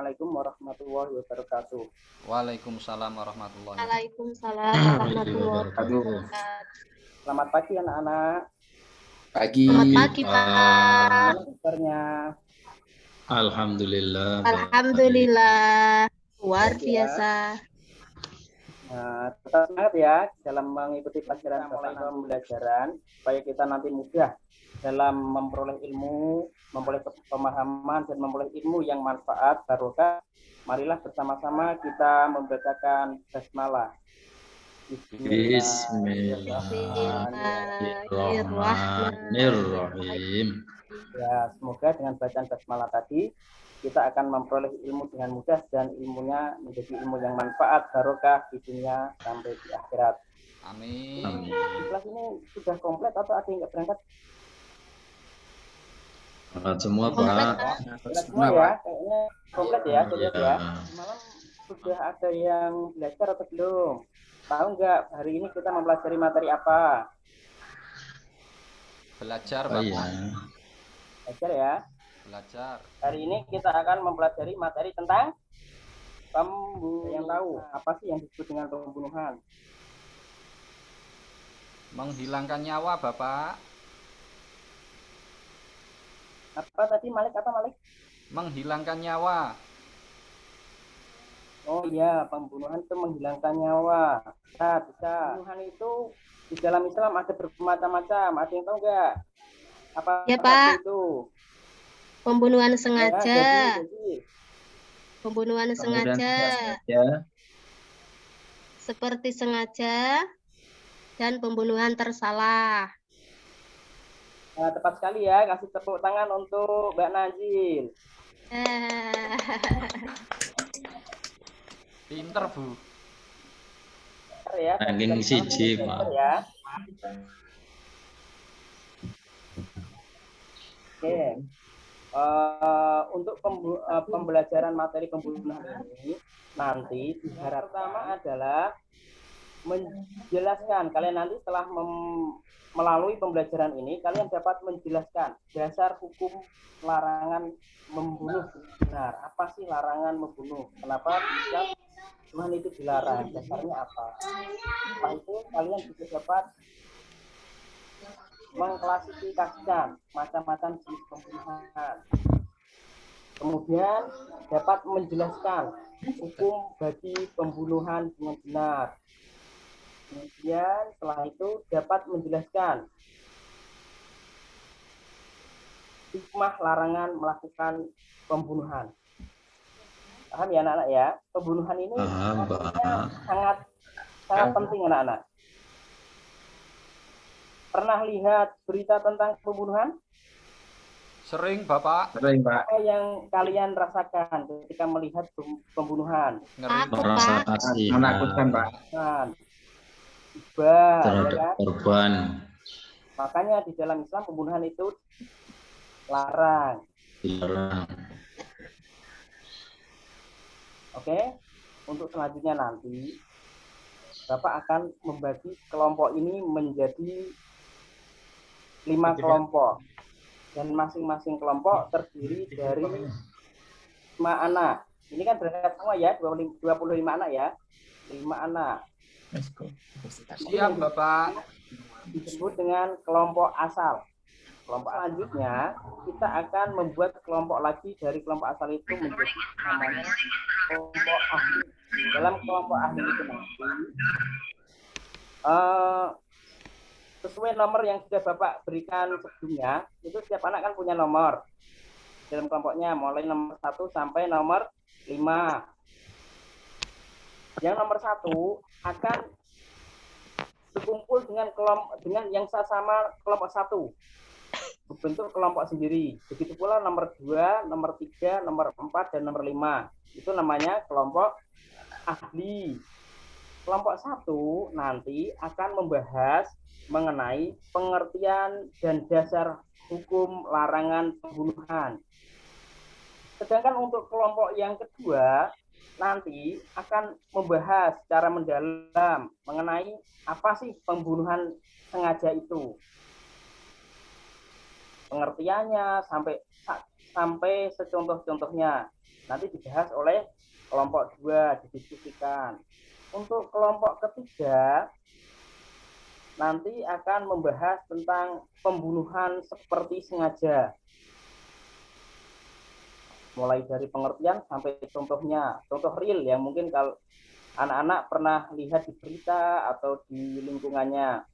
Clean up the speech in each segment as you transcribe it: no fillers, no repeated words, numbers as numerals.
Assalamualaikum warahmatullahi wabarakatuh. Waalaikumsalam warahmatullahi wabarakatuh. Waalaikumsalam warahmatullahi wabarakatuh. Selamat pagi anak-anak. Pagi. Selamat pagi, Pak. Gimana kabarnya? Alhamdulillah. Alhamdulillah. Luar biasa. Tetap semangat ya dalam mengikuti pelajaran mulai pembelajaran supaya kita nanti mudah dalam memperoleh ilmu, memperoleh pemahaman dan memperoleh ilmu yang manfaat barokah. Marilah bersama-sama kita membacakan basmalah. Bismillahirrahmanirrahim. Ya, semoga dengan bacaan basmalah tadi kita akan memperoleh ilmu dengan mudah dan ilmunya menjadi ilmu yang manfaat barokah di dunia sampai di akhirat. Amin. Kelas ini sudah komplit atau ada yang nggak berangkat? Semua Pak. Semua ya, kayaknya komplit ya, ya. Malam sudah ada yang belajar atau belum? Tahu nggak hari ini kita mempelajari materi apa? Belajar, Bapak. Iya. Belajar ya. Belajar. Hari ini kita akan mempelajari materi tentang pembunuhan. Yang tahu apa sih yang disebut dengan pembunuhan? Menghilangkan nyawa, Bapak. Apa tadi Malik? Apa Malik? Menghilangkan nyawa. Oh iya, pembunuhan itu menghilangkan nyawa. Bisa. Pembunuhan itu di dalam Islam ada bermacam-macam. Ada yang tahu nggak? Apa Ya, Pak. Itu? Pembunuhan sengaja. Jadi. Pembunuhan sengaja. Seperti sengaja dan pembunuhan tersalah. Nah, tepat sekali ya, kasih tepuk tangan untuk Mbak Najil. Pinter, Bu. Ya, ranking siji, Pak. Ya. Oke. Untuk pembelajaran materi pembunuhan ini nanti syarat pertama adalah menjelaskan. Kalian nanti setelah melalui pembelajaran ini kalian dapat menjelaskan dasar hukum larangan membunuh. Benar, apa sih larangan membunuh? Kenapa bisa Tuhan itu dilarang? Dasarnya apa? Setelah itu kalian juga dapat mengklasifikasikan macam-macam jenis pembunuhan. Kemudian dapat menjelaskan hukum bagi pembunuhan dengan benar. Kemudian setelah itu dapat menjelaskan hikmah larangan melakukan pembunuhan. Paham ya anak-anak ya? Pembunuhan ini sangat penting anak-anak. Pernah lihat berita tentang pembunuhan? Sering, Bapak. Sering, Pak. Apa yang kalian rasakan ketika melihat pembunuhan? Ngeri. Menakutkan, Pak. Terhadap korban. Makanya di dalam Islam pembunuhan itu larang. Oke, untuk selanjutnya nanti Bapak akan membagi kelompok ini menjadi 5 kelompok dan masing-masing kelompok terdiri dari 5 anak. Ini kan berangkat semua ya, 25 anak ya, 5 anak. Siap, Bapak. Disebut dengan kelompok asal. Kelompok selanjutnya kita akan membuat kelompok lagi dari kelompok asal itu menjadi namanya kelompok ahli. Dalam kelompok ahli itu nanti sesuai nomor yang sudah Bapak berikan sebelumnya, itu setiap anak kan punya nomor dalam kelompoknya, mulai nomor 1 sampai nomor 5. Yang nomor 1 akan berkumpul dengan yang sama kelompok 1, berbentuk kelompok sendiri. Begitu pula nomor 2, nomor 3, nomor 4, dan nomor 5. Itu namanya kelompok ahli. Kelompok 1 nanti akan membahas mengenai pengertian dan dasar hukum larangan pembunuhan. Sedangkan untuk kelompok yang kedua nanti akan membahas secara mendalam mengenai apa sih pembunuhan sengaja itu. pengertiannya sampai secontoh-contohnya. Nanti dibahas oleh kelompok 2, didiskusikan. Untuk kelompok ketiga nanti akan membahas tentang pembunuhan seperti sengaja. Mulai dari pengertian sampai contohnya, contoh real yang mungkin kalau anak-anak pernah lihat di berita atau di lingkungannya.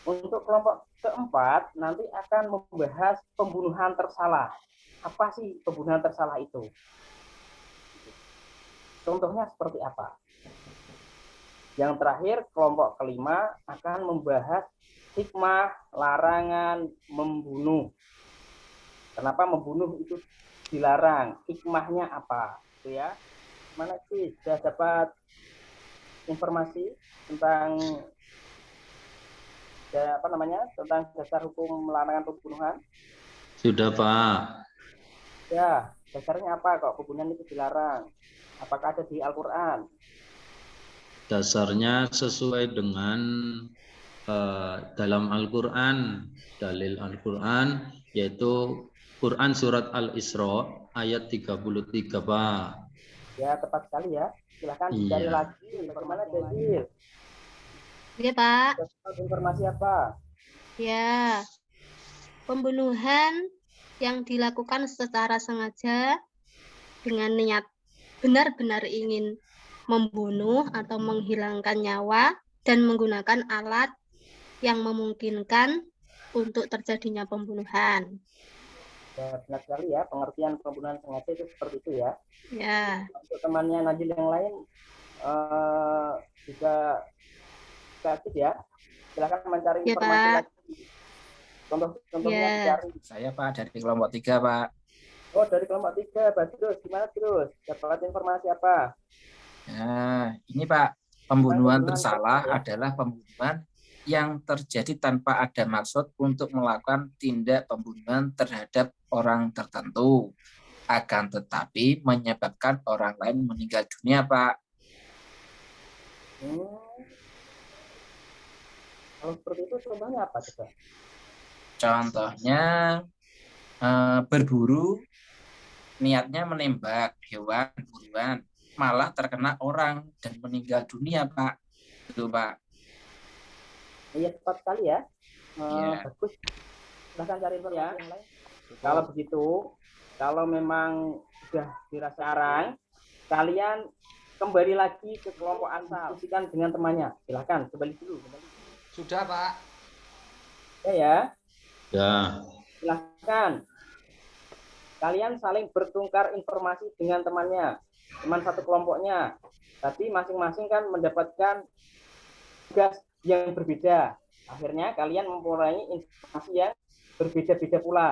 Untuk kelompok keempat nanti akan membahas pembunuhan tersalah. Apa sih pembunuhan tersalah itu? Contohnya seperti apa? Yang terakhir, kelompok kelima akan membahas hikmah larangan membunuh. Kenapa membunuh itu dilarang? Hikmahnya apa? Itu ya. Mana sih sudah dapat informasi tentang tentang dasar hukum larangan pembunuhan? Sudah, Pak. Ya, dasarnya apa kok pembunuhan itu dilarang? Apakah ada di Al-Quran? Dasarnya sesuai dengan dalam Al-Quran, dalil Al-Quran, yaitu Quran Surat Al-Isra ayat 33, Pak. Ya, tepat sekali ya. Silahkan dicari lagi. Bagaimana dalil? Iya, Pak. Informasi apa? Ya, pembunuhan yang dilakukan secara sengaja dengan niat benar-benar ingin membunuh atau menghilangkan nyawa dan menggunakan alat yang memungkinkan untuk terjadinya pembunuhan. Ya, benar sekali ya, pengertian pembunuhan sengaja itu seperti itu ya. Ya. Untuk temannya Najil yang lain juga kreatif ya. Silakan mencari Ya, informasi Pak. lagi. Contohnya Ya. dicari. Saya Pak dari kelompok 3 Pak. Oh, dari kelompok 3, Badrus. Gimana terus? Dapat informasi apa? Nah, ini Pak, pembunuhan tersalah ya? adalah pembunuhan yang terjadi tanpa ada maksud untuk melakukan tindak pembunuhan terhadap orang tertentu, akan tetapi menyebabkan orang lain meninggal dunia, Pak. Kalau seperti itu contohnya apa coba? Contohnya berburu, niatnya menembak hewan buruan, malah terkena orang dan meninggal dunia, Pak. Itu, Pak. Iya, tepat sekali ya. Ya. Bagus. Silahkan cari informasi yang lain. Kalau begitu, kalau memang sudah dirasa arang, kalian kembali lagi ke kelompok asal, diskusikan dengan temannya. Silahkan, kembali dulu. Sudah, Pak. Ya. Ya. Silahkan. Kalian saling bertukar informasi dengan temannya, teman satu kelompoknya. Tapi masing-masing kan mendapatkan tugas yang berbeda. Akhirnya kalian mempunyai informasi yang berbeda-beda pula.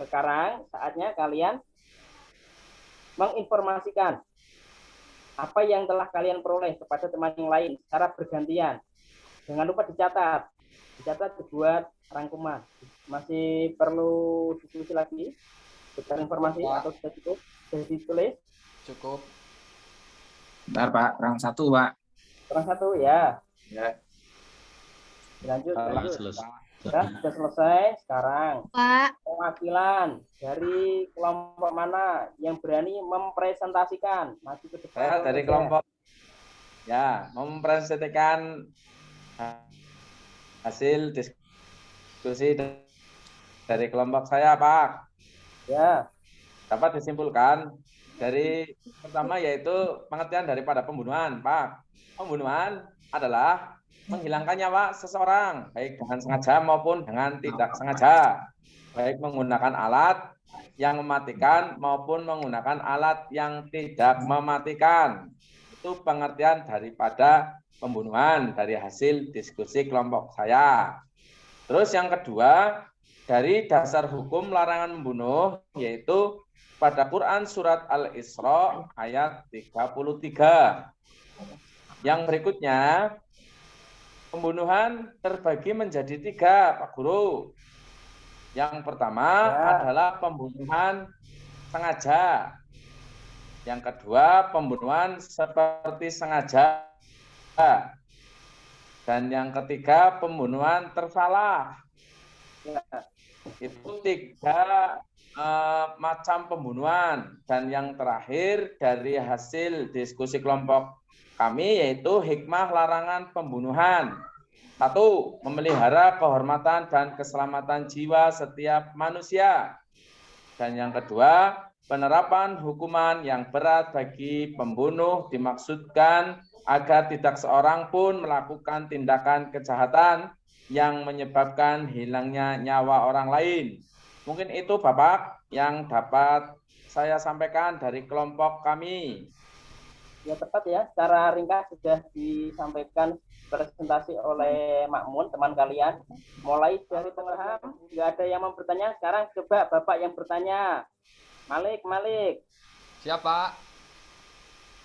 Sekarang saatnya kalian menginformasikan apa yang telah kalian peroleh kepada teman yang lain secara bergantian. Jangan lupa dicatat dibuat rangkuman. Masih perlu diskusi lagi? Tukar informasi atau sudah cukup? Sudah ditulis? Cukup. Bentar, Pak. Orang 1, Pak. Orang 1 ya. Ya. Lanjut. Selesai. Sudah selesai. Sekarang Pak. perwakilan dari kelompok mana yang berani mempresentasikan? Maju ke depan. Saya dari kelompok mempresentasikan hasil diskusi dari kelompok saya, Pak. Ya. Dapat disimpulkan dari pertama yaitu pengertian daripada pembunuhan, Pak. Pembunuhan adalah menghilangkan nyawa seseorang, baik dengan sengaja maupun dengan tidak sengaja, baik menggunakan alat yang mematikan maupun menggunakan alat yang tidak mematikan. Itu pengertian daripada pembunuhan dari hasil diskusi kelompok saya. Terus yang kedua, dari dasar hukum larangan membunuh, yaitu pada Quran Surat Al-Isra ayat 33. Yang berikutnya, pembunuhan terbagi menjadi 3, Pak Guru. Yang pertama adalah pembunuhan sengaja. Yang kedua, pembunuhan seperti sengaja. Dan yang ketiga, pembunuhan tersalah. Ya. Itu 3 macam pembunuhan. Dan yang terakhir dari hasil diskusi kelompok kami yaitu hikmah larangan pembunuhan. 1. Memelihara kehormatan dan keselamatan jiwa setiap manusia. Dan yang kedua, penerapan hukuman yang berat bagi pembunuh dimaksudkan agar tidak seorang pun melakukan tindakan kejahatan yang menyebabkan hilangnya nyawa orang lain. Mungkin itu Bapak yang dapat saya sampaikan dari kelompok kami. Ya tepat ya, secara ringkas sudah disampaikan presentasi oleh Makmun, teman kalian. Mulai dari pengalaman, nggak ada yang mau bertanya. Sekarang coba Bapak yang bertanya. Malik. Siapa?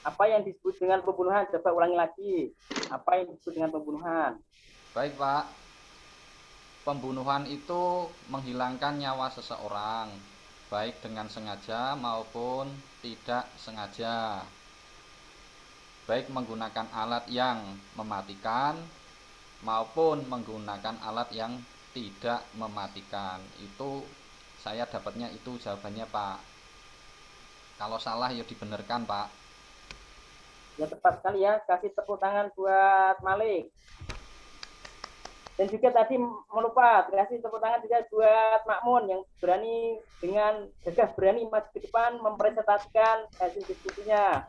Apa yang disebut dengan pembunuhan? Coba ulangi lagi. Apa yang disebut dengan pembunuhan? Baik, Pak. Pembunuhan itu menghilangkan nyawa seseorang, baik dengan sengaja maupun tidak sengaja. Baik menggunakan alat yang mematikan maupun menggunakan alat yang tidak mematikan. Itu saya dapatnya itu jawabannya, Pak. Kalau salah ya dibenarkan, Pak. Ya tepat sekali ya. Kasih tepuk tangan buat Malik. Dan juga tadi melupa kasih tepuk tangan juga buat Makmun yang berani dengan gagah berani maju ke depan mempresentasikan hasil diskusinya.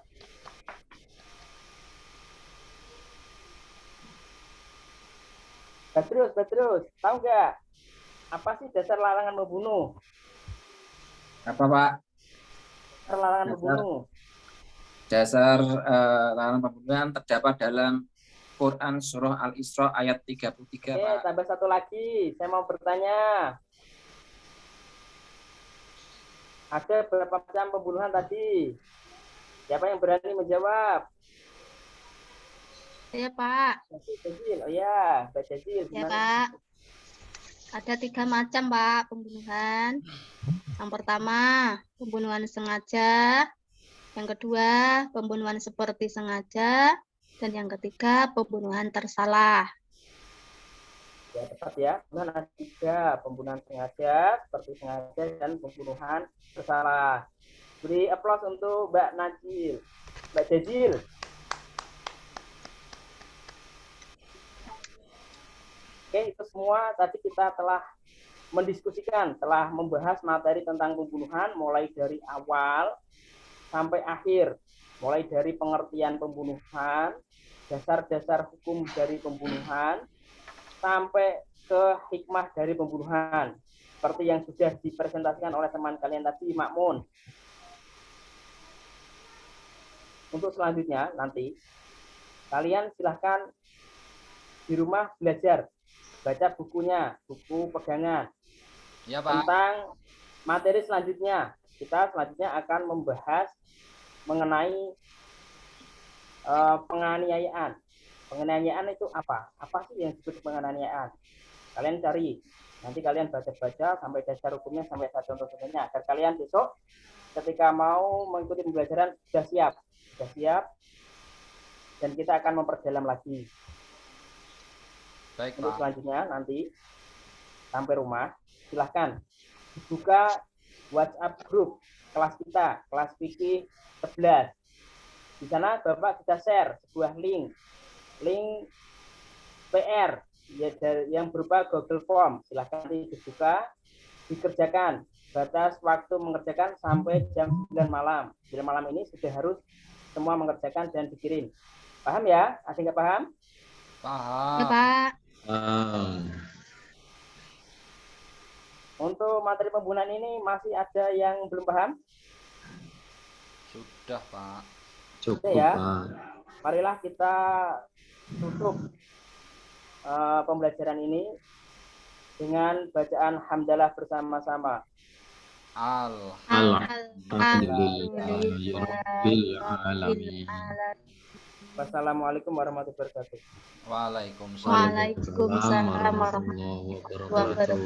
Badrus, tahu nggak apa sih dasar larangan membunuh? Apa Pak? Dasar larangan membunuh. Dasar larangan pembunuhan terdapat dalam Quran Surah Al-Isra ayat 33, Oke, Pak. tambah satu lagi. Saya mau bertanya. Ada berapa macam pembunuhan tadi? Siapa yang berani menjawab? Saya, Pak. Jazil. Oh ya, Mbak Jazil. Ya, Pak. Ada 3 macam, Pak, pembunuhan. Yang pertama, pembunuhan sengaja. Yang kedua, pembunuhan seperti sengaja. Dan yang ketiga, pembunuhan tersalah. Ya, tepat ya. Pembunuhan ada 3. Pembunuhan sengaja, seperti sengaja, dan pembunuhan tersalah. Beri aplaus untuk Mbak Najil. Mbak Jazil. Oke, itu semua tadi kita telah mendiskusikan, telah membahas materi tentang pembunuhan mulai dari awal sampai akhir. Mulai dari pengertian pembunuhan, dasar-dasar hukum dari pembunuhan, sampai ke hikmah dari pembunuhan. Seperti yang sudah dipresentasikan oleh teman kalian tadi, Makmun. Untuk selanjutnya nanti, kalian silahkan di rumah belajar. Baca bukunya, buku pegangan. Ya, Pak. Tentang materi selanjutnya. Kita selanjutnya akan membahas mengenai penganiayaan. Penganiayaan itu apa? Apa sih yang disebut penganiayaan? Kalian cari. Nanti kalian baca-baca sampai dasar hukumnya, sampai contoh-contohnya. Agar kalian besok ketika mau mengikuti pembelajaran sudah siap. Dan kita akan memperdalam lagi. Baik, Untuk Pak. selanjutnya nanti sampai rumah silahkan dibuka WhatsApp grup kelas kita, kelas fikih 11. Di sana Bapak bisa share sebuah link PR yang berupa Google Form. Silahkan dibuka, dikerjakan. Batas waktu mengerjakan sampai jam 9 malam. 9 malam ini sudah harus semua mengerjakan dan dikirim. Paham ya? Ada nggak paham? Paham. Ya, Pak. Untuk materi pembunuhan ini masih ada yang belum paham? Sudah, Pak. Cukup, Ya. Pak. Marilah kita tutup pembelajaran ini dengan bacaan hamdalah bersama-sama. Alhamdulillahirabbil alamin. Wassalamualaikum warahmatullahi wabarakatuh. Waalaikumsalam. Waalaikumsalam warahmatullahi wabarakatuh.